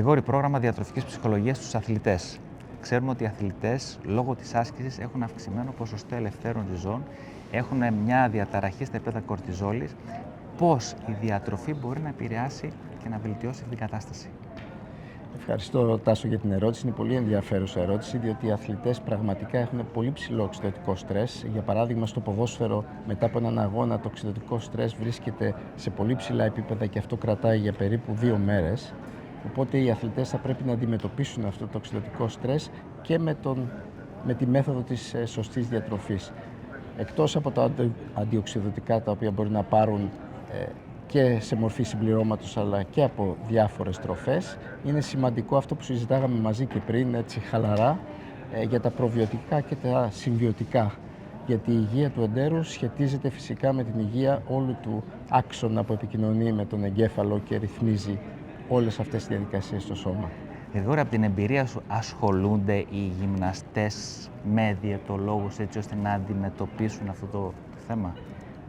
Γρηγόρη, πρόγραμμα διατροφικής ψυχολογίας στους αθλητές. Ξέρουμε ότι οι αθλητές λόγω της άσκησης έχουν αυξημένο ποσοστό ελευθέρων ριζών, έχουν μια διαταραχή στα επίπεδα κορτιζόλης. Πώς η διατροφή μπορεί να επηρεάσει και να βελτιώσει την κατάσταση? Ευχαριστώ, Τάσο, για την ερώτηση. Είναι πολύ ενδιαφέρουσα ερώτηση, διότι οι αθλητές πραγματικά έχουν πολύ ψηλό οξυδωτικό στρες. Για παράδειγμα, στο ποδόσφαιρο, μετά από έναν αγώνα, το οξυδωτικό στρες βρίσκεται σε πολύ ψηλά επίπεδα και αυτό κρατάει για περίπου 2 μέρες. Οπότε οι αθλητές θα πρέπει να αντιμετωπίσουν αυτό το οξυδωτικό στρες και με τη μέθοδο της σωστής διατροφής. Εκτός από τα αντιοξυδωτικά τα οποία μπορεί να πάρουν και σε μορφή συμπληρώματος αλλά και από διάφορες τροφές, είναι σημαντικό αυτό που συζητάγαμε μαζί και πριν, έτσι χαλαρά, για τα προβιωτικά και τα συμβιωτικά. Γιατί η υγεία του εντέρου σχετίζεται φυσικά με την υγεία όλου του άξονα που επικοινωνεί με τον εγκέφαλο και ρυθμίζει όλες αυτές τις διαδικασίες στο σώμα. Γρηγόρη, από την εμπειρία σου, ασχολούνται οι γυμναστές με διαιτολόγους έτσι ώστε να αντιμετωπίσουν αυτό το θέμα?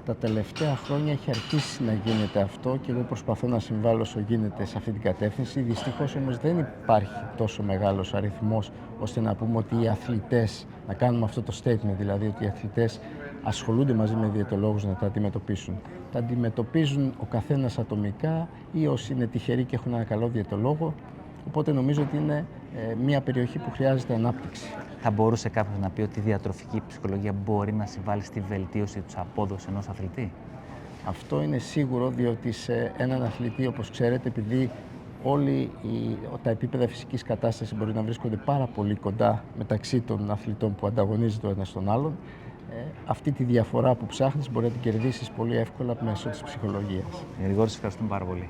Τα τελευταία χρόνια έχει αρχίσει να γίνεται αυτό και εγώ προσπαθώ να συμβάλλω όσο γίνεται σε αυτή την κατεύθυνση. Δυστυχώς όμως δεν υπάρχει τόσο μεγάλος αριθμός ώστε να πούμε ότι οι αθλητές, να κάνουμε αυτό το statement, δηλαδή ότι οι αθλητές ασχολούνται μαζί με διαιτολόγους να τα αντιμετωπίσουν. Τα αντιμετωπίζουν ο καθένας ατομικά ή όσοι είναι τυχεροί και έχουν ένα καλό διαιτολόγο. Οπότε νομίζω ότι είναι μια περιοχή που χρειάζεται ανάπτυξη. Θα μπορούσε κάποιος να πει ότι η διατροφική ψυχολογία μπορεί να συμβάλλει στη βελτίωση της απόδοσης ενός αθλητή? Αυτό είναι σίγουρο, διότι σε έναν αθλητή, όπως ξέρετε, επειδή τα επίπεδα φυσικής κατάστασης μπορεί να βρίσκονται πάρα πολύ κοντά μεταξύ των αθλητών που αγωνίζεται ο ένας τον άλλον, αυτή τη διαφορά που ψάχνεις μπορεί να την κερδίσεις πολύ εύκολα μέσω της ψυχολογίας. Γρηγόρη, ευχαριστούμε πάρα πολύ.